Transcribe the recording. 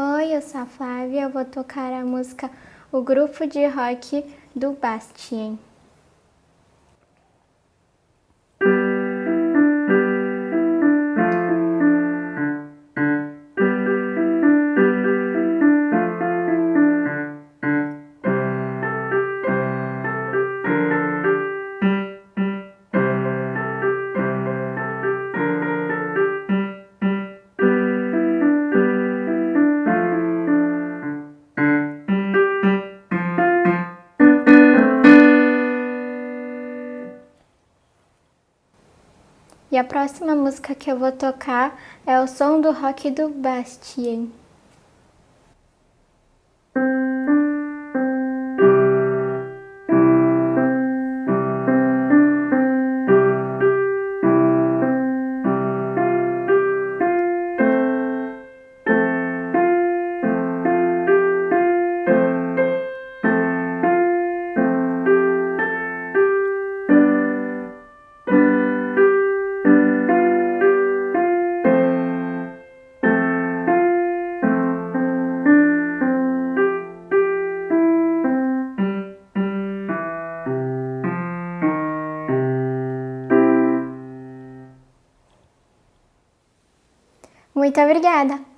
Oi, eu sou a Flávia, eu vou tocar a música O Grupo de Rock do J.Bastien. E a próxima música que eu vou tocar é o som do rock do J.Bastien. Muito obrigada!